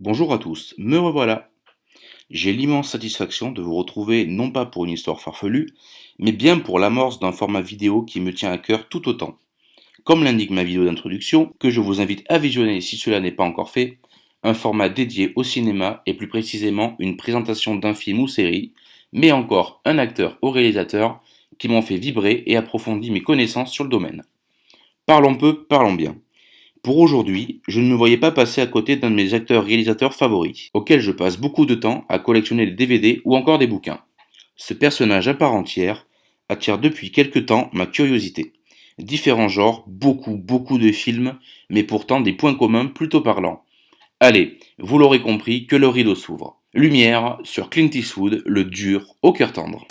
Bonjour à tous, me revoilà. J'ai l'immense satisfaction de vous retrouver non pas pour une histoire farfelue, mais bien pour l'amorce d'un format vidéo qui me tient à cœur tout autant. Comme l'indique ma vidéo d'introduction, que je vous invite à visionner si cela n'est pas encore fait, un format dédié au cinéma et plus précisément une présentation d'un film ou série, mais encore un acteur ou réalisateur qui m'ont fait vibrer et approfondi mes connaissances sur le domaine. Parlons peu, parlons bien. Pour aujourd'hui, je ne me voyais pas passer à côté d'un de mes acteurs-réalisateurs favoris, auquel je passe beaucoup de temps à collectionner des DVD ou encore des bouquins. Ce personnage à part entière attire depuis quelque temps ma curiosité. Différents genres, beaucoup de films, mais pourtant des points communs plutôt parlants. Allez, vous l'aurez compris, que le rideau s'ouvre. Lumière sur Clint Eastwood, le dur au cœur tendre.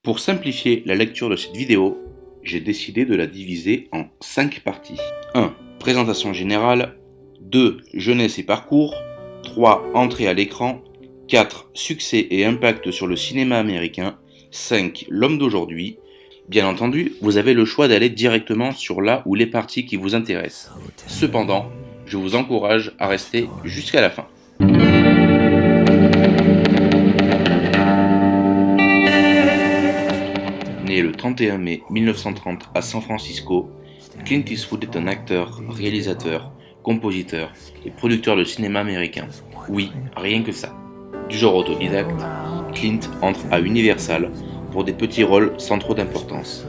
Pour simplifier la lecture de cette vidéo, j'ai décidé de la diviser en 5 parties. 1. Présentation générale. 2. Jeunesse et parcours. 3. Entrée à l'écran. 4. Succès et impact sur le cinéma américain. 5. L'homme d'aujourd'hui. Bien entendu, vous avez le choix d'aller directement sur la ou les parties qui vous intéressent. Cependant, je vous encourage à rester jusqu'à la fin. Né le 31 mai 1930 à San Francisco, Clint Eastwood est un acteur, réalisateur, compositeur et producteur de cinéma américain. Oui, rien que ça. Du genre autodidacte, Clint entre à Universal pour des petits rôles sans trop d'importance.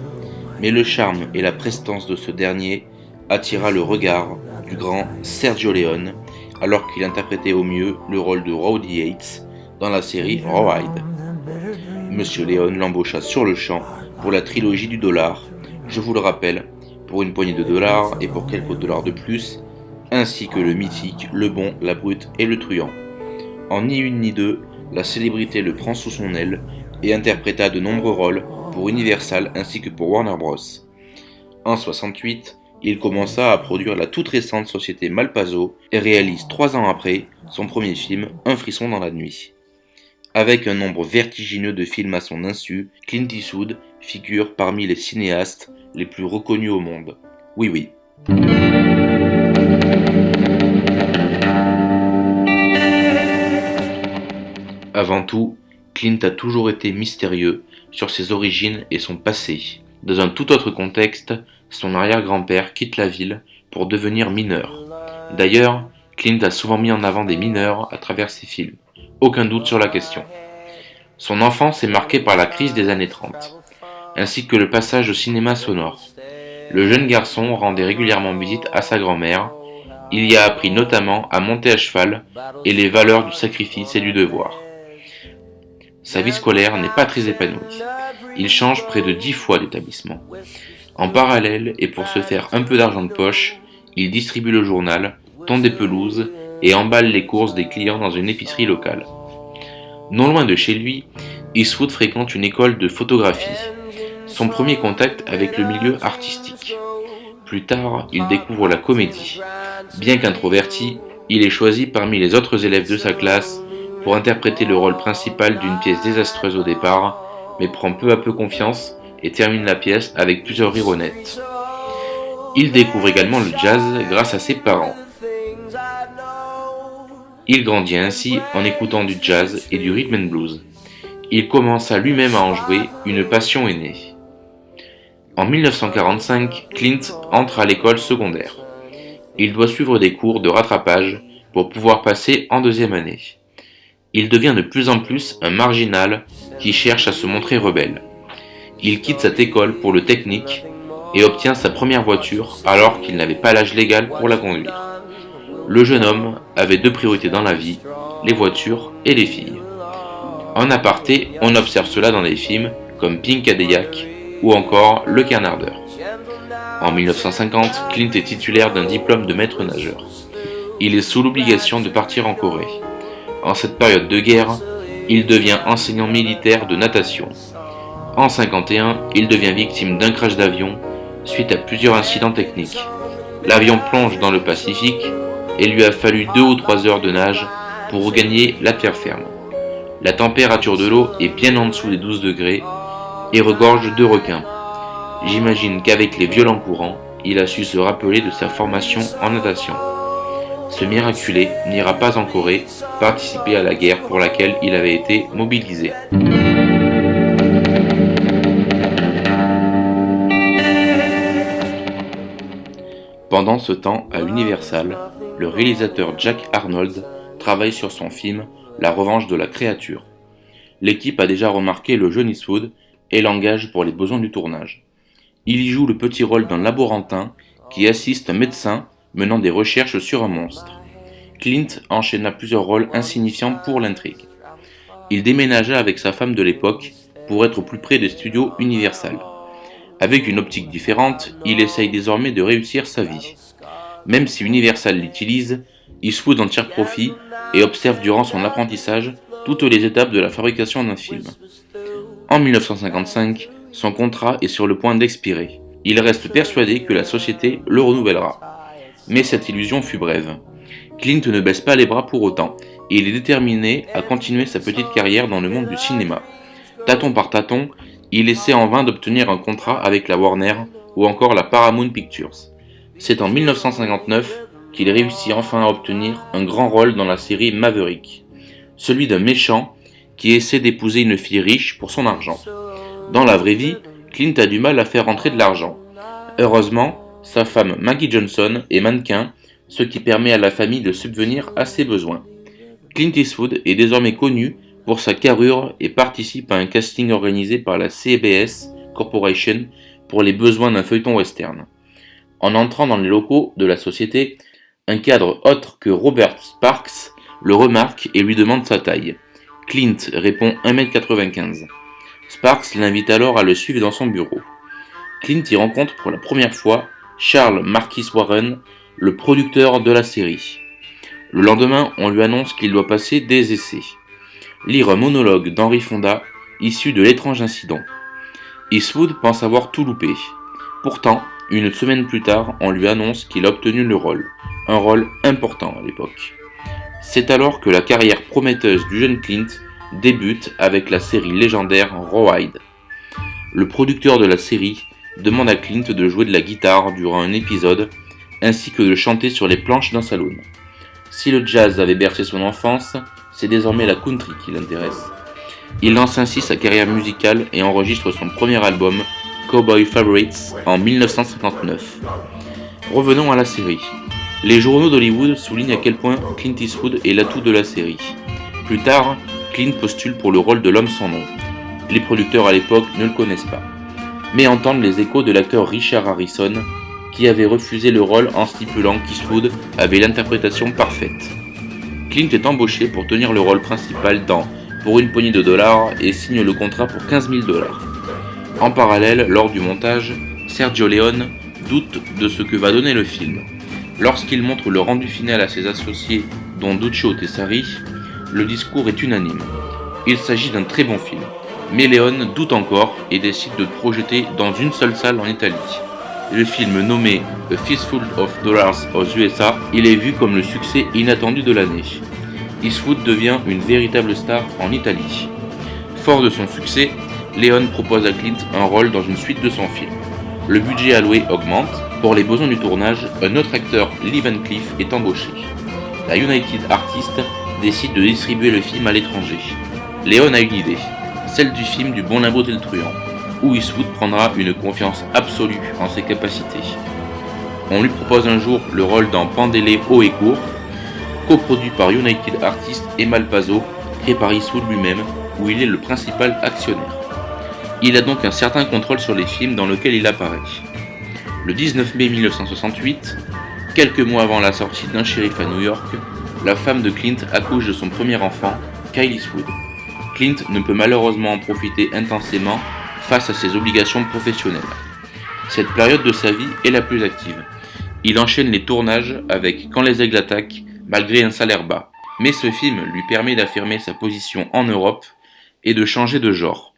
Mais le charme et la prestance de ce dernier attira le regard du grand Sergio Leone alors qu'il interprétait au mieux le rôle de Rowdy Yates dans la série Rawhide. Monsieur Leone l'embaucha sur le champ pour la trilogie du dollar, je vous le rappelle, pour une poignée de dollars et pour quelques dollars de plus, ainsi que le mythique, le bon, la brute et le truand. En ni une ni deux, la célébrité le prend sous son aile et interpréta de nombreux rôles pour Universal ainsi que pour Warner Bros. En 68, il commença à produire la toute récente société Malpazzo et réalise 3 ans après son premier film, Un frisson dans la nuit. Avec un nombre vertigineux de films à son insu, Clint Eastwood figure parmi les cinéastes les plus reconnus au monde. Oui. Avant tout, Clint a toujours été mystérieux sur ses origines et son passé. Dans un tout autre contexte, son arrière-grand-père quitte la ville pour devenir mineur. D'ailleurs, Clint a souvent mis en avant des mineurs à travers ses films. Aucun doute sur la question. Son enfance est marquée par la crise des années 30, ainsi que le passage au cinéma sonore. Le jeune garçon rendait régulièrement visite à sa grand-mère. Il y a appris notamment à monter à cheval et les valeurs du sacrifice et du devoir. Sa vie scolaire n'est pas très épanouie. Il change près de 10 fois d'établissement. En parallèle, et pour se faire un peu d'argent de poche, il distribue le journal, tond des pelouses et emballe les courses des clients dans une épicerie locale. Non loin de chez lui, Eastwood fréquente une école de photographie, son premier contact avec le milieu artistique. Plus tard, il découvre la comédie. Bien qu'introverti, il est choisi parmi les autres élèves de sa classe pour interpréter le rôle principal d'une pièce désastreuse au départ, mais prend peu à peu confiance et termine la pièce avec plusieurs rires honnêtes. Il découvre également le jazz grâce à ses parents. Il grandit ainsi en écoutant du jazz et du rhythm and blues. Il commença lui-même à en jouer, une passion est née. En 1945, Clint entre à l'école secondaire. Il doit suivre des cours de rattrapage pour pouvoir passer en 2e année. Il devient de plus en plus un marginal qui cherche à se montrer rebelle. Il quitte cette école pour le technique et obtient sa première voiture alors qu'il n'avait pas l'âge légal pour la conduire. Le jeune homme avait 2 priorités dans la vie, les voitures et les filles. En aparté, on observe cela dans des films comme Pink Cadillac ou encore Le Canardeur. En 1950, Clint est titulaire d'un diplôme de maître nageur. Il est sous l'obligation de partir en Corée. En cette période de guerre, il devient enseignant militaire de natation. En 1951, il devient victime d'un crash d'avion suite à plusieurs incidents techniques. L'avion plonge dans le Pacifique et lui a fallu 2 ou 3 heures de nage pour regagner la terre ferme. La température de l'eau est bien en dessous des 12 degrés et regorge de requins. J'imagine qu'avec les violents courants, il a su se rappeler de sa formation en natation. Ce miraculé n'ira pas en Corée participer à la guerre pour laquelle il avait été mobilisé. Pendant ce temps, à Universal, le réalisateur Jack Arnold travaille sur son film La revanche de la créature. L'équipe a déjà remarqué le jeune Eastwood et l'engage pour les besoins du tournage. Il y joue le petit rôle d'un laborantin qui assiste un médecin menant des recherches sur un monstre. Clint enchaîna plusieurs rôles insignifiants pour l'intrigue. Il déménagea avec sa femme de l'époque pour être plus près des studios Universal. Avec une optique différente, il essaye désormais de réussir sa vie. Même si Universal l'utilise, Eastwood en tire profit et observe durant son apprentissage toutes les étapes de la fabrication d'un film. En 1955, son contrat est sur le point d'expirer. Il reste persuadé que la société le renouvellera. Mais cette illusion fut brève. Clint ne baisse pas les bras pour autant, et il est déterminé à continuer sa petite carrière dans le monde du cinéma. Tâton par tâton, il essaie en vain d'obtenir un contrat avec la Warner ou encore la Paramount Pictures. C'est en 1959 qu'il réussit enfin à obtenir un grand rôle dans la série Maverick, celui d'un méchant qui essaie d'épouser une fille riche pour son argent. Dans la vraie vie, Clint a du mal à faire rentrer de l'argent. Heureusement, sa femme Maggie Johnson est mannequin, ce qui permet à la famille de subvenir à ses besoins. Clint Eastwood est désormais connu pour sa carrure et participe à un casting organisé par la CBS Corporation pour les besoins d'un feuilleton western. En entrant dans les locaux de la société, un cadre autre que Robert Sparks le remarque et lui demande sa taille. Clint répond 1m95. Sparks l'invite alors à le suivre dans son bureau. Clint y rencontre pour la première fois Charles Marquis Warren, le producteur de la série. Le lendemain, on lui annonce qu'il doit passer des essais. Lire un monologue d'Henry Fonda, issu de l'étrange incident. Eastwood pense avoir tout loupé. Pourtant, une semaine plus tard, on lui annonce qu'il a obtenu le rôle, un rôle important à l'époque. C'est alors que la carrière prometteuse du jeune Clint débute avec la série légendaire Rawhide. Le producteur de la série demande à Clint de jouer de la guitare durant un épisode, ainsi que de chanter sur les planches d'un saloon. Si le jazz avait bercé son enfance, c'est désormais la country qui l'intéresse. Il lance ainsi sa carrière musicale et enregistre son premier album, Cowboy Favorites, en 1959. Revenons à la série. Les journaux d'Hollywood soulignent à quel point Clint Eastwood est l'atout de la série. Plus tard, Clint postule pour le rôle de l'homme sans nom. Les producteurs à l'époque ne le connaissent pas, mais entendent les échos de l'acteur Richard Harrison, qui avait refusé le rôle en stipulant qu'Eastwood avait l'interprétation parfaite. Clint est embauché pour tenir le rôle principal dans Pour une poignée de dollars et signe le contrat pour 15 000 $. En parallèle, lors du montage, Sergio Leone doute de ce que va donner le film. Lorsqu'il montre le rendu final à ses associés, dont Duccio Tessari, le discours est unanime. Il s'agit d'un très bon film, mais Leone doute encore et décide de le projeter dans une seule salle en Italie. Le film nommé A Fistful of Dollars aux USA, il est vu comme le succès inattendu de l'année. Eastwood devient une véritable star en Italie. Fort de son succès, Leone propose à Clint un rôle dans une suite de son film. Le budget alloué augmente. Pour les besoins du tournage, un autre acteur, Lee Van Cleef, est embauché. La United Artists décide de distribuer le film à l'étranger. Leone a une idée, celle du film du bon Limbourg et le truand, où Eastwood prendra une confiance absolue en ses capacités. On lui propose un jour le rôle dans Pendez-les haut et court, coproduit par United Artists et Malpazzo, créé par Eastwood lui-même, où il est le principal actionnaire. Il a donc un certain contrôle sur les films dans lesquels il apparaît. Le 19 mai 1968, quelques mois avant la sortie d'Un shérif à New York, la femme de Clint accouche de son premier enfant, Kyle Eastwood. Clint ne peut malheureusement en profiter intensément face à ses obligations professionnelles. Cette période de sa vie est la plus active. Il enchaîne les tournages avec Quand les aigles attaquent, malgré un salaire bas. Mais ce film lui permet d'affirmer sa position en Europe et de changer de genre.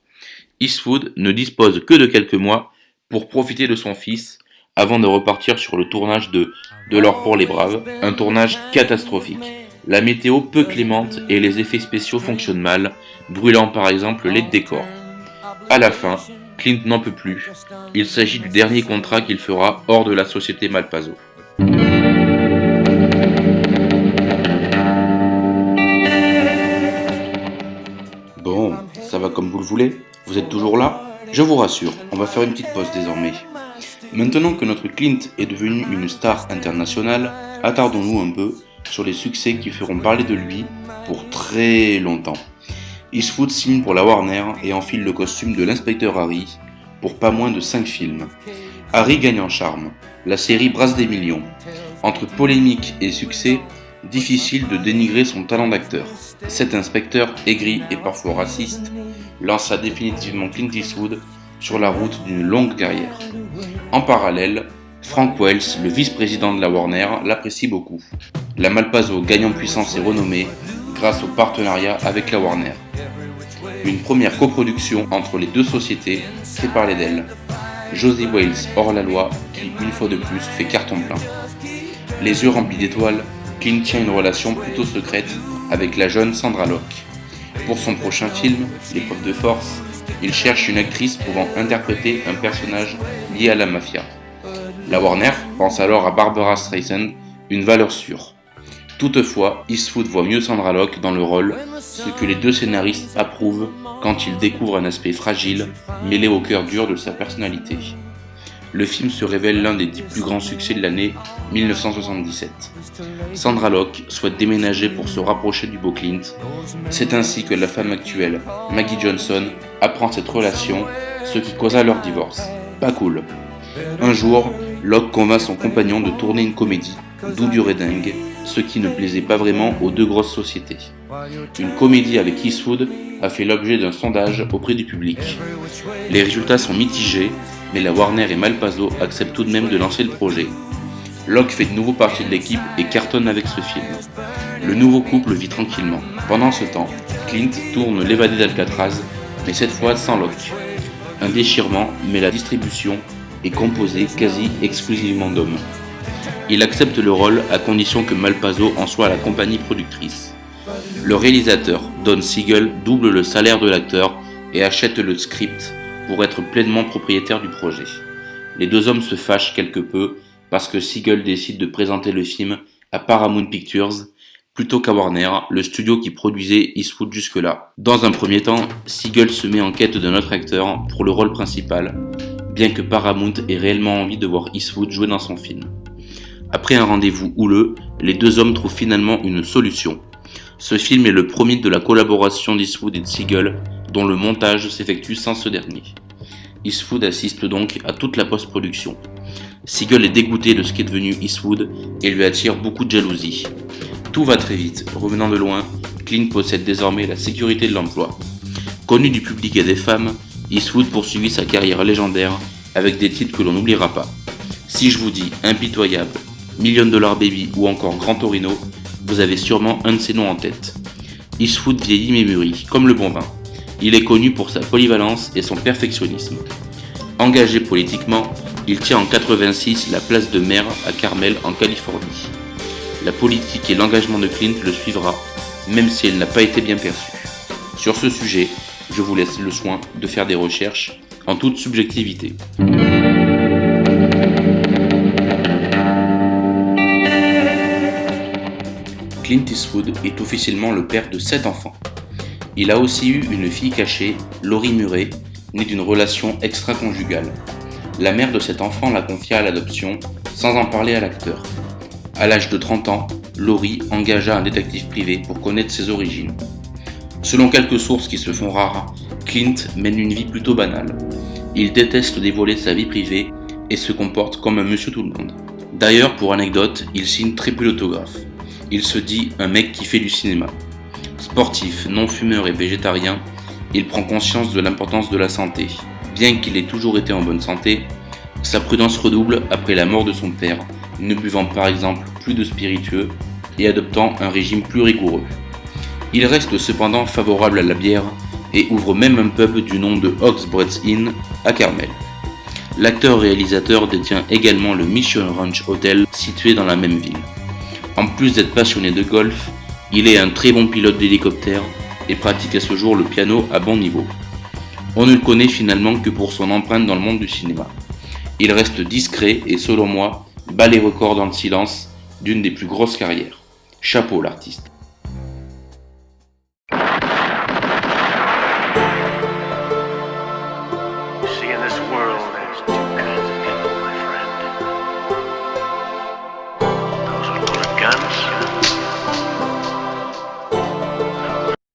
Eastwood ne dispose que de quelques mois pour profiter de son fils avant de repartir sur le tournage de l'or pour les braves, un tournage catastrophique. La météo peu clémente et les effets spéciaux fonctionnent mal, brûlant par exemple les décors. À la fin, Clint n'en peut plus. Il s'agit du dernier contrat qu'il fera hors de la société Malpazzo. Bon, ça va comme vous le voulez? Vous êtes toujours là? Je vous rassure, on va faire une petite pause désormais. Maintenant que notre Clint est devenu une star internationale, attardons-nous un peu sur les succès qui feront parler de lui pour très longtemps. Eastwood signe pour la Warner et enfile le costume de l'inspecteur Harry pour pas moins de 5 films. Harry gagne en charme, la série brasse des millions. Entre polémique et succès, difficile de dénigrer son talent d'acteur. Cet inspecteur aigri et parfois raciste lança définitivement Clint Eastwood sur la route d'une longue carrière. En parallèle, Frank Wells, le vice-président de la Warner, l'apprécie beaucoup. La Malpazzo gagne en puissance et renommée grâce au partenariat avec la Warner. Une première coproduction entre les deux sociétés fait parler d'elle. Josie Wales hors la loi qui, une fois de plus, fait carton plein. Les yeux remplis d'étoiles, Clint tient une relation plutôt secrète avec la jeune Sandra Locke. Pour son prochain film, L'épreuve de force, il cherche une actrice pouvant interpréter un personnage lié à la mafia. La Warner pense alors à Barbara Streisand, une valeur sûre. Toutefois, Eastwood voit mieux Sandra Locke dans le rôle, ce que les deux scénaristes approuvent quand ils découvrent un aspect fragile, mêlé au cœur dur de sa personnalité. Le film se révèle l'un des 10 plus grands succès de l'année 1977. Sandra Locke souhaite déménager pour se rapprocher du beau Clint. C'est ainsi que la femme actuelle, Maggie Johnson, apprend cette relation, ce qui causa leur divorce. Pas cool. Un jour, Locke convainc son compagnon de tourner une comédie, D'où du Redingue, ce qui ne plaisait pas vraiment aux deux grosses sociétés. Une comédie avec Eastwood a fait l'objet d'un sondage auprès du public. Les résultats sont mitigés, mais la Warner et Malpazzo acceptent tout de même de lancer le projet. Locke fait de nouveau partie de l'équipe et cartonne avec ce film. Le nouveau couple vit tranquillement. Pendant ce temps, Clint tourne L'évadé d'Alcatraz, mais cette fois sans Locke. Un déchirement, mais la distribution est composée quasi exclusivement d'hommes. Il accepte le rôle à condition que Malpazzo en soit la compagnie productrice. Le réalisateur, Don Siegel, double le salaire de l'acteur et achète le script pour être pleinement propriétaire du projet. Les deux hommes se fâchent quelque peu parce que Siegel décide de présenter le film à Paramount Pictures plutôt qu'à Warner, le studio qui produisait Eastwood jusque-là. Dans un premier temps, Siegel se met en quête d'un autre acteur pour le rôle principal, bien que Paramount ait réellement envie de voir Eastwood jouer dans son film. Après un rendez-vous houleux, les deux hommes trouvent finalement une solution. Ce film est le premier de la collaboration d'Eastwood et de Siegel, dont le montage s'effectue sans ce dernier. Eastwood assiste donc à toute la post-production. Siegel est dégoûté de ce qu'est devenu Eastwood et lui attire beaucoup de jalousie. Tout va très vite. Revenant de loin, Clint possède désormais la sécurité de l'emploi. Connu du public et des femmes, Eastwood poursuivit sa carrière légendaire avec des titres que l'on n'oubliera pas. Si je vous dis Impitoyable, $1 Million Baby ou encore Grand Torino, vous avez sûrement un de ces noms en tête. Eastwood vieillit mais mûrit, comme le bon vin. Il est connu pour sa polyvalence et son perfectionnisme. Engagé politiquement, il tient en 86 la place de maire à Carmel en Californie. La politique et l'engagement de Clint le suivra, même si elle n'a pas été bien perçue. Sur ce sujet, je vous laisse le soin de faire des recherches en toute subjectivité. Clint Eastwood est officiellement le père de 7 enfants. Il a aussi eu une fille cachée, Laurie Murray, née d'une relation extra-conjugale. La mère de cet enfant l'a confia à l'adoption, sans en parler à l'acteur. À l'âge de 30 ans, Laurie engagea un détective privé pour connaître ses origines. Selon quelques sources qui se font rares, Clint mène une vie plutôt banale. Il déteste dévoiler sa vie privée et se comporte comme un monsieur tout le monde. D'ailleurs, pour anecdote, il signe très peu d'autographes. Il se dit un mec qui fait du cinéma. Sportif, non-fumeur et végétarien, il prend conscience de l'importance de la santé. Bien qu'il ait toujours été en bonne santé, sa prudence redouble après la mort de son père, ne buvant par exemple plus de spiritueux et adoptant un régime plus rigoureux. Il reste cependant favorable à la bière et ouvre même un pub du nom de Hawks Brett's Inn à Carmel. L'acteur-réalisateur détient également le Mission Ranch Hotel situé dans la même ville. En plus d'être passionné de golf, il est un très bon pilote d'hélicoptère et pratique à ce jour le piano à bon niveau. On ne le connaît finalement que pour son empreinte dans le monde du cinéma. Il reste discret et selon moi, bat les records dans le silence d'une des plus grosses carrières. Chapeau l'artiste.